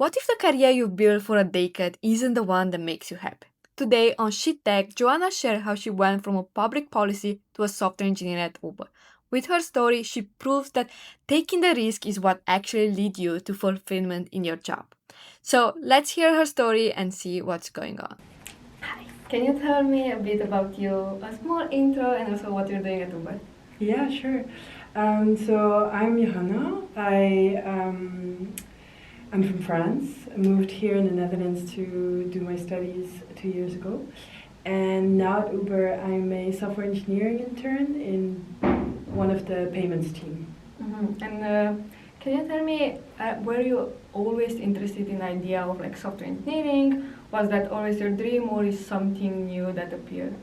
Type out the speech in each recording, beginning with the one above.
What if the career you built for a decade isn't the one that makes you happy? Today on SheTech, Johanna shared how she went from a public policy to a software engineer at Uber. With her story, she proves that taking the risk is what actually leads you to fulfillment in your job. So let's hear her story and see what's going on. Hi, can you tell me a bit about you, a small intro, and also what you're doing at Uber? Yeah, sure. So I'm Johanna. I'm from France. I moved here in the Netherlands to do my studies 2 years ago. And now at Uber, I'm a software engineering intern in one of the payments team. Mm-hmm. And can you tell me, were you always interested in the idea of like software engineering? Was that always your dream, or is something new that appeared?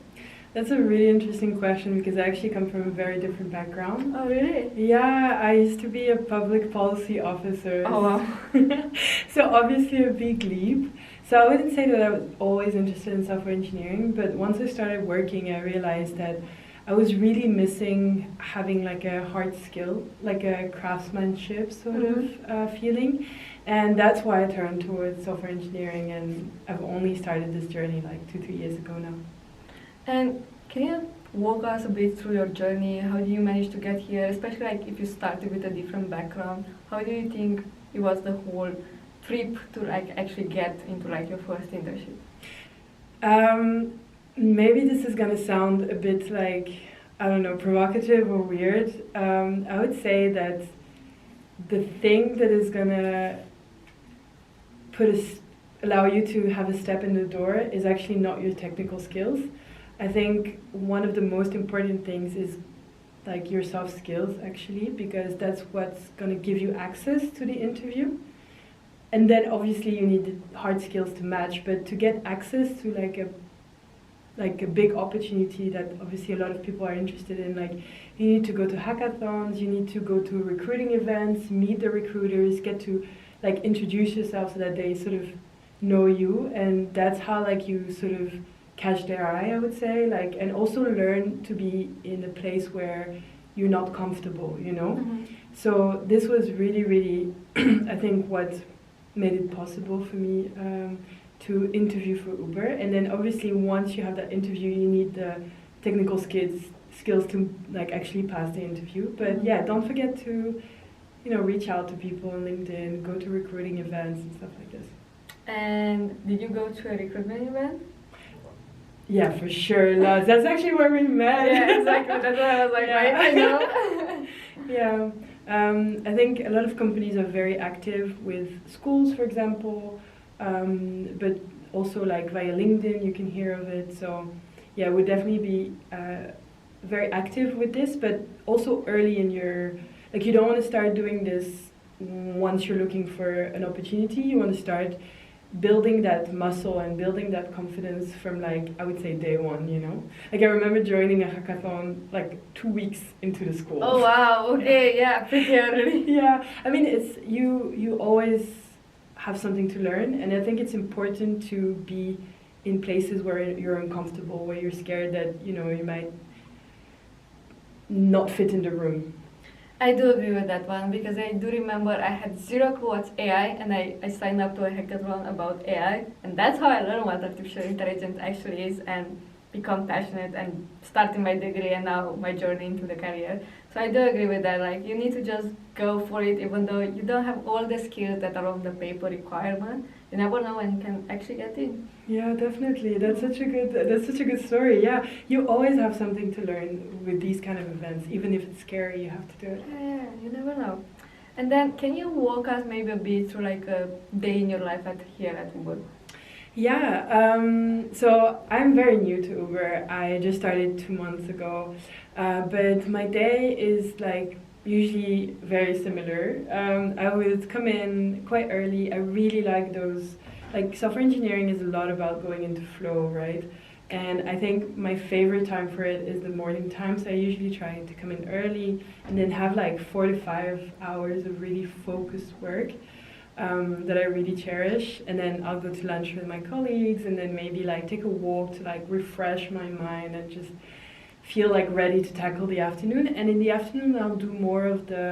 That's a really interesting question because I actually come from a very different background. Oh, really? Yeah, I used to be a public policy officer. Oh, wow. So obviously a big leap. So I wouldn't say that I was always interested in software engineering, but once I started working, I realized that I was really missing having like a hard skill, like a craftsmanship sort of feeling. And that's why I turned towards software engineering, and I've only started this journey like 2-3 years ago now. And can you walk us a bit through your journey? How did you manage to get here? Especially like if you started with a different background, how do you think it was the whole trip to like actually get into like your first internship? Maybe this is gonna sound a bit like, I don't know, provocative or weird. I would say that the thing that is gonna allow you to have a step in the door is actually not your technical skills. I think one of the most important things is like your soft skills actually, because that's what's going to give you access to the interview. And then obviously you need the hard skills to match, but to get access to like a big opportunity that obviously a lot of people are interested in, like you need to go to hackathons, you need to go to recruiting events, meet the recruiters, get to like introduce yourself so that they sort of know you, and that's how like you sort of catch their eye, I would say, like, and also learn to be in a place where you're not comfortable, you know? Mm-hmm. So this was really, really, I think, what made it possible for me to interview for Uber. And then obviously once you have that interview, you need the technical skills to like actually pass the interview. But yeah, don't forget to, reach out to people on LinkedIn, go to recruiting events and stuff like this. And did you go to a recruitment event? Yeah, for sure, Laz. That's actually where we met. Yeah, exactly. That's why I was like, Yeah. right, I know. Yeah. I think a lot of companies are very active with schools, for example, but also like via LinkedIn, you can hear of it. So yeah, we'd definitely be very active with this, but also early in your, like you don't want to start doing this once you're looking for an opportunity. You want to start building that muscle and building that confidence from like, I would say day one, Like I remember joining a hackathon like 2 weeks into the school. Oh wow, okay, yeah, pretty early. Yeah, I mean it's you always have something to learn, and I think it's important to be in places where you're uncomfortable, where you're scared that, you might not fit in the room. I do agree with that one because I do remember I had zero clue what's AI, and I signed up to a hackathon about AI, and that's how I learned what artificial intelligence actually is and become passionate and starting my degree and now my journey into the career. So I do agree with that. Like you need to just go for it, even though you don't have all the skills that are on the paper requirement. You never know when you can actually get in. Yeah, definitely. That's such a good story. Yeah, you always have something to learn with these kind of events. Even if it's scary, you have to do it. Yeah, you never know. And then, can you walk us maybe a bit through like a day in your life here at Uber? Yeah, so I'm very new to Uber. I just started 2 months ago, but my day is like usually very similar. I would come in quite early. I really like those, like software engineering is a lot about going into flow, right? And I think my favorite time for it is the morning time. So I usually try to come in early and then have like 4 to 5 hours of really focused work. That I really cherish, and then I'll go to lunch with my colleagues, and then maybe like take a walk to like refresh my mind and just feel like ready to tackle the afternoon. And in the afternoon, I'll do more of the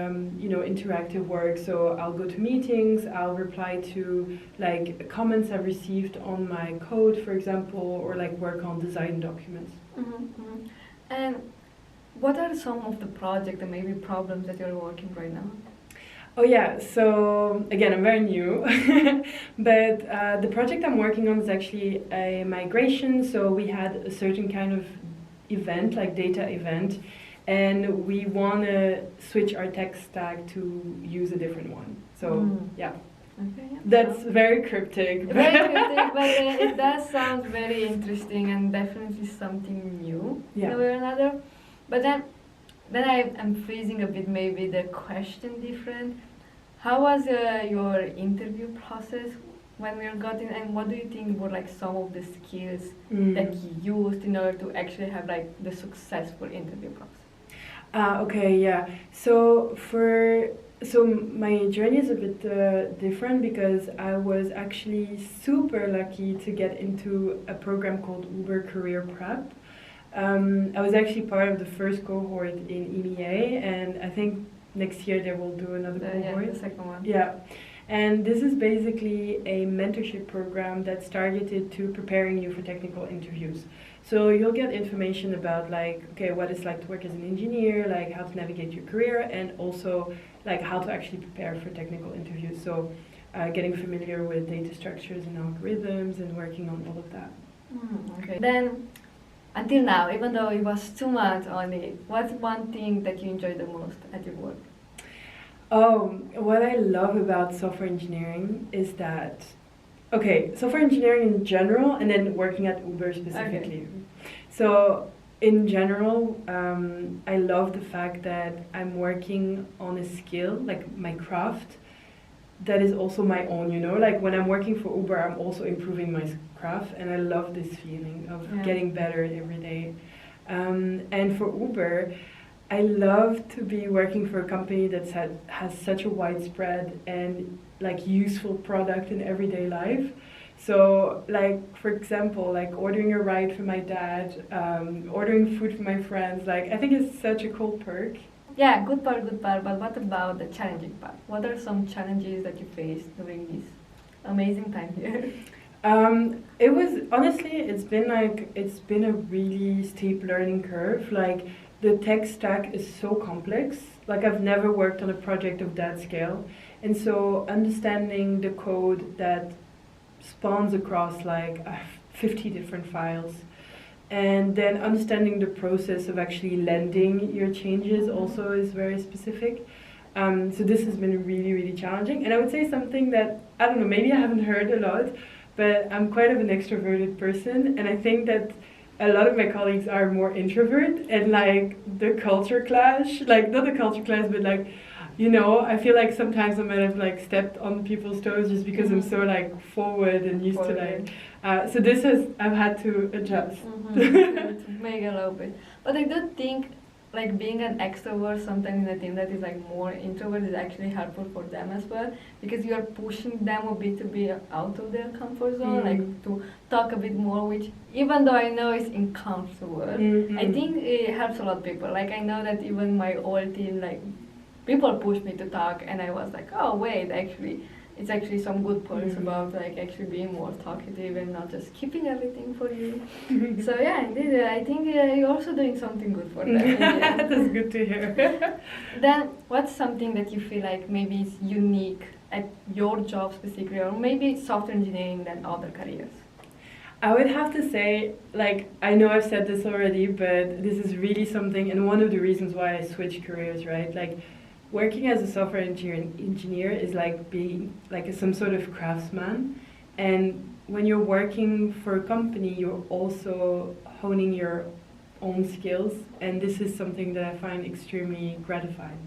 interactive work. So I'll go to meetings, I'll reply to like comments I've received on my code, for example, or like work on design documents. And what are some of the projects and maybe problems that you're working right now? Oh yeah, so again, I'm very new, but the project I'm working on is actually a migration. So we had a certain kind of event, like data event, and we want to switch our tech stack to use a different one. So yeah. Okay, yeah. That's very cryptic. Very cryptic, but it does sound very interesting and definitely something new in a way or another. But then I'm phrasing a bit maybe the question different. How was your interview process when we got in, and what do you think were like some of the skills that you used in order to actually have like the successful interview process? Okay, yeah. So my journey is a bit different because I was actually super lucky to get into a program called Uber Career Prep. I was actually part of the first cohort in EMEA, and I think next year they will do another cohort. Yeah, the second one. Yeah. And this is basically a mentorship program that's targeted to preparing you for technical interviews. So you'll get information about like, okay, what it's like to work as an engineer, like how to navigate your career, and also like how to actually prepare for technical interviews. So getting familiar with data structures and algorithms and working on all of that. Okay. Then, until now, even though it was 2 months only, what's one thing that you enjoy the most at your work? Oh, what I love about software engineering is that, okay, software engineering in general, and then working at Uber specifically. Okay. So in general, I love the fact that I'm working on a skill, like my craft, that is also my own, you know? Like when I'm working for Uber, I'm also improving my craft, and I love this feeling of getting better every day. And for Uber, I love to be working for a company that has such a widespread and like useful product in everyday life. So like, for example, like ordering a ride for my dad, ordering food for my friends, like I think it's such a cool perk. Yeah, good part, but what about the challenging part? What are some challenges that you faced during this amazing time here? It was, honestly, it's been a really steep learning curve. Like the tech stack is so complex. Like I've never worked on a project of that scale. And so understanding the code that spawns across like 50 different files, and then understanding the process of actually landing your changes also is very specific. So this has been really, really challenging. And I would say something that, I don't know, maybe I haven't heard a lot, but I'm quite of an extroverted person, and I think that a lot of my colleagues are more introvert, and like the culture clash, like not the culture clash, but like, you know, I feel like sometimes I might have like stepped on people's toes just because I'm so like forward and used to like, so this has, I've had to adjust. To make a little bit. But I do think like being an extrovert sometimes in a team that is like more introvert is actually helpful for them as well, because you are pushing them a bit to be out of their comfort zone, like to talk a bit more, which even though I know it's uncomfortable, I think it helps a lot of people. Like I know that even my old team, like people pushed me to talk, and I was like, oh wait, actually it's actually some good points about like actually being more talkative and not just keeping everything for you. So yeah, indeed, I think you're also doing something good for them. That's good to hear. Then what's something that you feel like maybe is unique at your job specifically, or maybe software engineering than other careers? I would have to say, like, I know I've said this already, but this is really something, and one of the reasons why I switched careers, right? Like, working as a software engineer is like being like some sort of craftsman, and when you're working for a company, you're also honing your own skills, and this is something that I find extremely gratifying.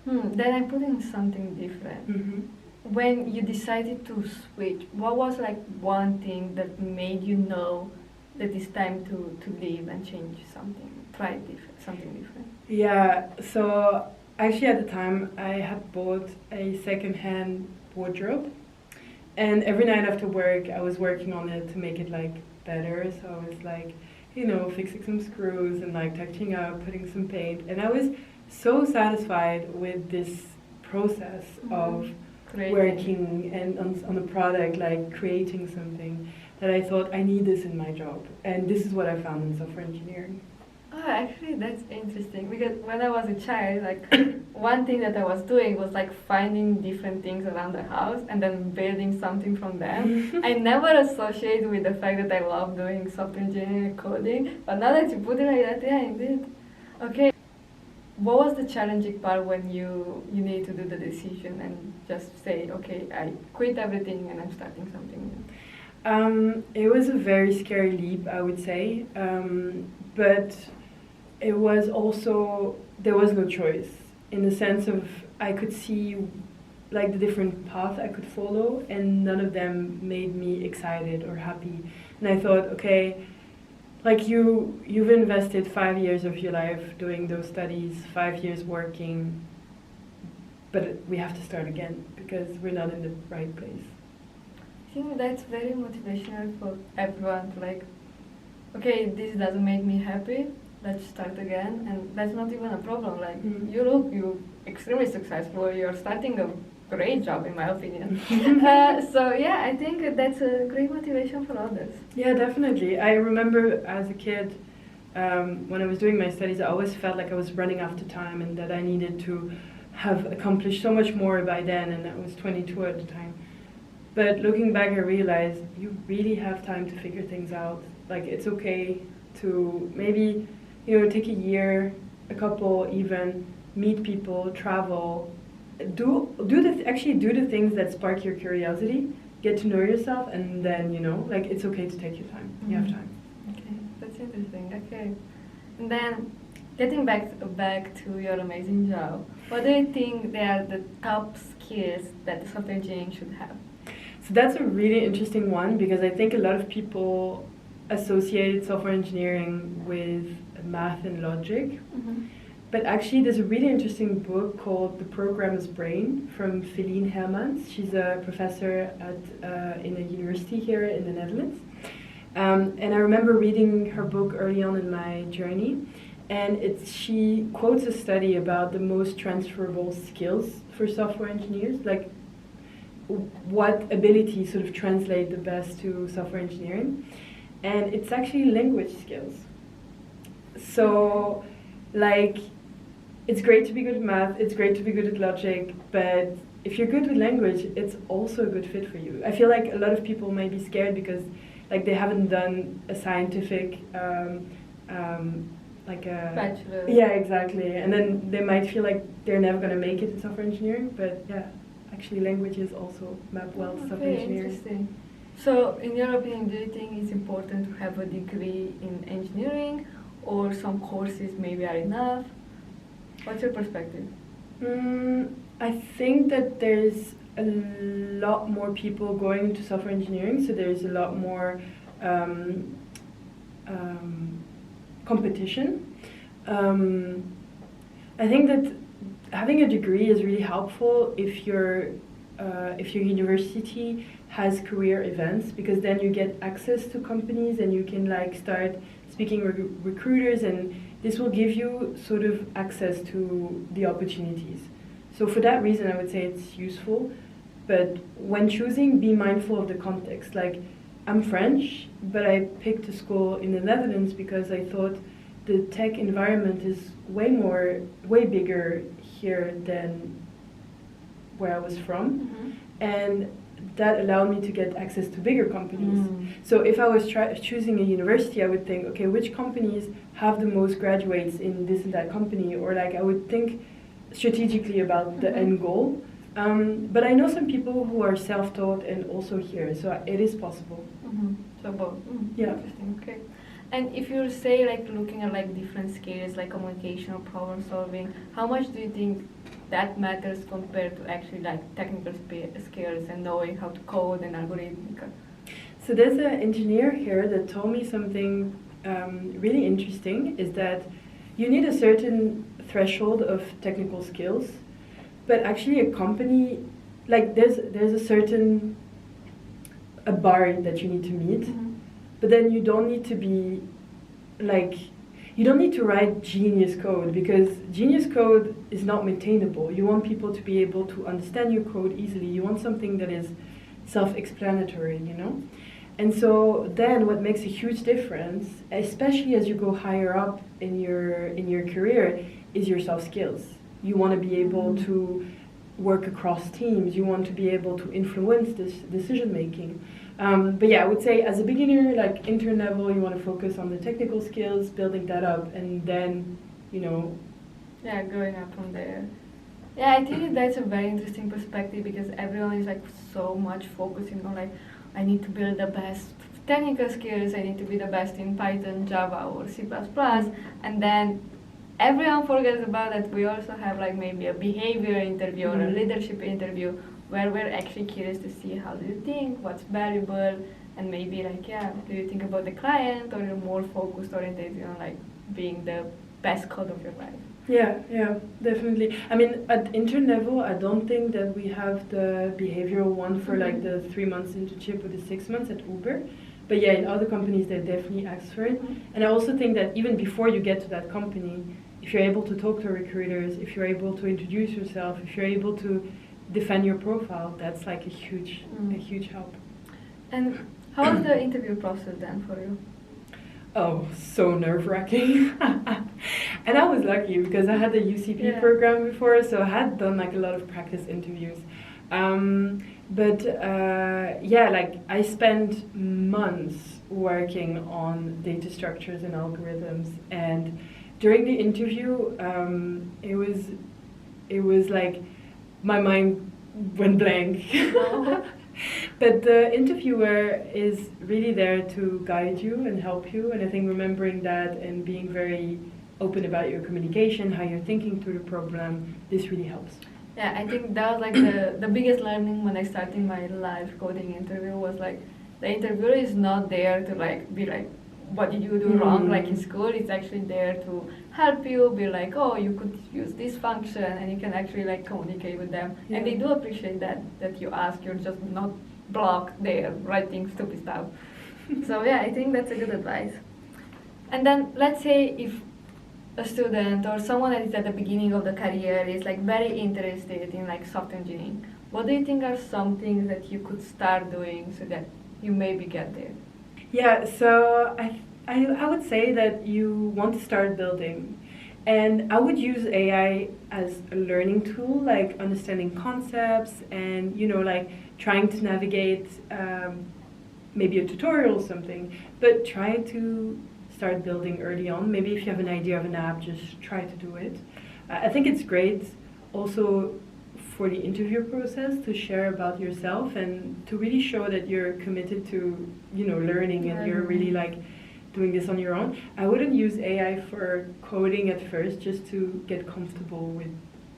Then I'm putting something different. When you decided to switch, what was like one thing that made you know that it's time to leave and change something, try something different? Yeah, so actually at the time I had bought a second-hand wardrobe, and every night after work I was working on it to make it like better. So I was like, fixing some screws and like touching up, putting some paint. And I was so satisfied with this process of working and on a product, like creating something, that I thought I need this in my job. And this is what I found in software engineering. Oh, actually, that's interesting because when I was a child, like one thing that I was doing was like finding different things around the house and then building something from them. I never associated with the fact that I love doing software engineering and coding, but now that you put it like that, yeah, indeed. Okay, what was the challenging part when you need to do the decision and just say, okay, I quit everything and I'm starting something new? It was a very scary leap, I would say, but it was also, there was no choice, in the sense of I could see like the different paths I could follow, and none of them made me excited or happy. And I thought, okay, like you've invested 5 years of your life doing those studies, 5 years working, but we have to start again because we're not in the right place. I think that's very motivational for everyone to like, okay, this doesn't make me happy, let's start again. And that's not even a problem. Like, you're extremely successful, you're starting a great job in my opinion. So yeah, I think that's a great motivation for others. Yeah, definitely. I remember as a kid, when I was doing my studies, I always felt like I was running after time and that I needed to have accomplished so much more by then, and I was 22 at the time. But looking back, I realized you really have time to figure things out. Like, it's okay to maybe, take a year, a couple even, meet people, travel, do the things that spark your curiosity, get to know yourself, and then, like, it's okay to take your time. You have time. Okay, that's interesting. Okay. And then, getting back to your amazing job, what do you think they are the top skills that software engineering should have? So that's a really interesting one, because I think a lot of people associate software engineering with math and logic. But actually, there's a really interesting book called The Programmer's Brain from Feline Hermans. She's a professor in a university here in the Netherlands. And I remember reading her book early on in my journey. And she quotes a study about the most transferable skills for software engineers, like what abilities sort of translate the best to software engineering. And it's actually language skills. So, like, it's great to be good at math, it's great to be good at logic, but if you're good with language, it's also a good fit for you. I feel like a lot of people may be scared because, like, they haven't done a scientific, like a... Bachelor. Yeah, exactly. And then they might feel like they're never going to make it in software engineering, but yeah, actually languages also map well to software engineering. Interesting. So, in your opinion, do you think it's important to have a degree in engineering, or some courses maybe are enough? What's your perspective? I think that there's a lot more people going into software engineering, so there's a lot more competition. I think that having a degree is really helpful if your university has career events, because then you get access to companies and you can like start speaking recruiters, and this will give you sort of access to the opportunities. So for that reason, I would say it's useful. But when choosing, be mindful of the context. Like, I'm French, but I picked a school in the Netherlands because I thought the tech environment is way bigger here than where I was from. And that allowed me to get access to bigger companies. So if I was choosing a university, I would think, okay, which companies have the most graduates in this and that company? Or like I would think strategically about the end goal. But I know some people who are self-taught and also here, so it is possible. So both. Yeah. Interesting. Okay. And if you say like looking at like different skills like communication or problem solving, how much do you think that matters compared to actually like technical skills and knowing how to code and algorithmic? So there's an engineer here that told me something really interesting, is that you need a certain threshold of technical skills, but actually a company, like there's a certain bar that you need to meet, but then you don't need to be like, you don't need to write genius code, because genius code is not maintainable. You want people to be able to understand your code easily. You want something that is self-explanatory, you know? And so then what makes a huge difference, especially as you go higher up in your career, is your soft skills. You want to be able to work across teams. You want to be able to influence this decision making. But yeah, I would say as a beginner, like intern level, you want to focus on the technical skills, building that up, and then, you know. Yeah, going up from there. Yeah, I think that's a very interesting perspective because everyone is like so much focusing on like, I need to build the best technical skills, I need to be the best in Python, Java, or C++, and then everyone forgets about that we also have like maybe a behavior interview or a leadership interview where we're actually curious to see how do you think, what's valuable, and maybe like, yeah, do you think about the client, or you're more focused oriented on like being the best code of your life? Yeah, yeah, definitely. I mean, at intern level, I don't think that we have the behavioral one for like the 3 months internship or the 6 months at Uber. But yeah, in other companies, they definitely ask for it. And I also think that even before you get to that company, if you're able to talk to recruiters, if you're able to introduce yourself, if you're able to defend your profile, that's like a huge help. And how was the interview process then for you? Oh, so nerve-wracking. And I was lucky because I had the UCP program before, so I had done like a lot of practice interviews. Yeah, like I spent months working on data structures and algorithms, and during the interview, it was like my mind went blank. But the interviewer is really there to guide you and help you, and I think remembering that and being very open about your communication, how you're thinking through the problem, this really helps. Yeah, I think that was like the biggest learning when I started my live coding interview was like the interviewer is not there to like be like, what did you do wrong like in school. It's actually there to help you, be like, oh, you could use this function, and you can actually like communicate with them. Yeah. And they do appreciate that you ask, you're just not blocked there writing stupid stuff. So yeah, I think that's a good advice. And then let's say if a student or someone that is at the beginning of the career is like very interested in like software engineering, what do you think are some things that you could start doing so that you maybe get there? Yeah, so I would say that you want to start building. And I would use AI as a learning tool, like understanding concepts and, you know, like trying to navigate maybe a tutorial or something, but try to start building early on. Maybe if you have an idea of an app, just try to do it. I think it's great also for the interview process to share about yourself and to really show that you're committed to, you know, learning and you're really like doing this on your own. I wouldn't use AI for coding at first, just to get comfortable with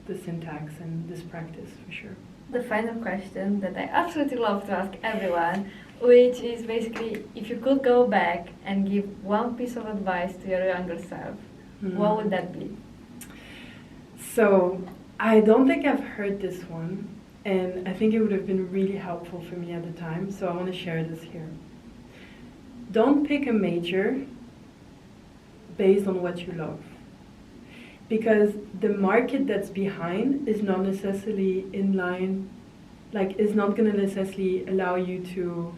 the syntax and this practice for sure. The final question that I absolutely love to ask everyone, which is basically, if you could go back and give one piece of advice to your younger self, what would that be? So, I don't think I've heard this one, and I think it would have been really helpful for me at the time, so I want to share this here. Don't pick a major based on what you love, because the market that's behind is not necessarily in line, like is not going to necessarily allow you to,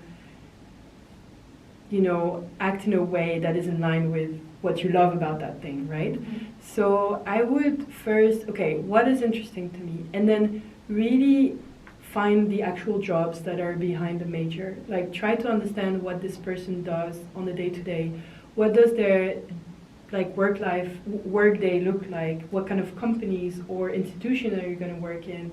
you know, act in a way that is in line with what you love about that thing, right? Mm-hmm. So I would first, okay, what is interesting to me? And then really find the actual jobs that are behind the major. Like try to understand what this person does on the day-to-day. What does their like work day look like? What kind of companies or institution are you going to work in?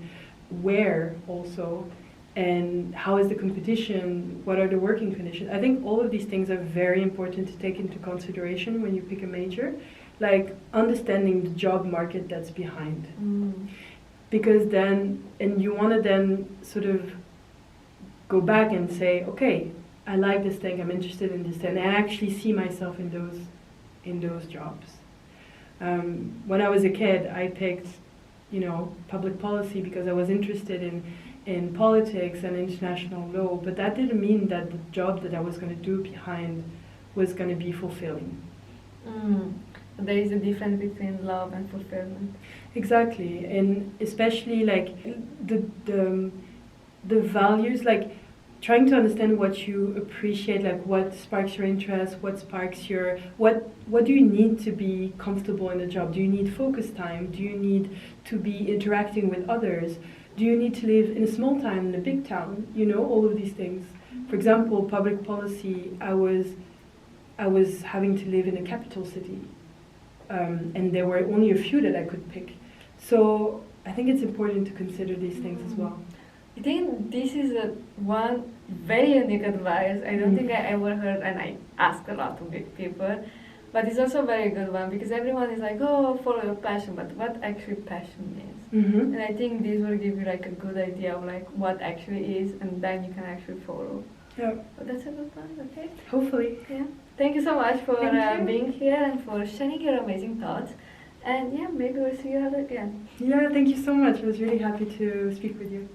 Where also? And how is the competition? What are the working conditions? I think all of these things are very important to take into consideration when you pick a major, like understanding the job market that's behind. Because then, and you want to then sort of go back and say, okay, I like this thing, I'm interested in this thing, and I actually see myself in those jobs. When I was a kid, I picked, you know, public policy because I was interested in politics and international law, but that didn't mean that the job that I was going to do behind was going to be fulfilling. Mm. There is a difference between love and fulfillment. Exactly, and especially like the the values, like trying to understand what you appreciate, like what sparks your interest, what sparks your what do you need to be comfortable in a job? Do you need focus time? Do you need to be interacting with others? Do you need to live in a small town, in a big town? You know, all of these things. For example, public policy. I was having to live in a capital city, and there were only a few that I could pick. So I think it's important to consider these things as well. I think this is a one very unique advice. I don't think I ever heard, and I ask a lot of big people, but it's also a very good one because everyone is like, oh, follow your passion, but what actually passion is? Mm-hmm. And I think this will give you like a good idea of like what actually is, and then you can actually follow. Yeah. But that's a good one, okay? Hopefully. Yeah. Thank you so much for Thank you. being here and for sharing your amazing thoughts. And yeah, maybe we'll see you again. Yeah, thank you so much. I was really happy to speak with you.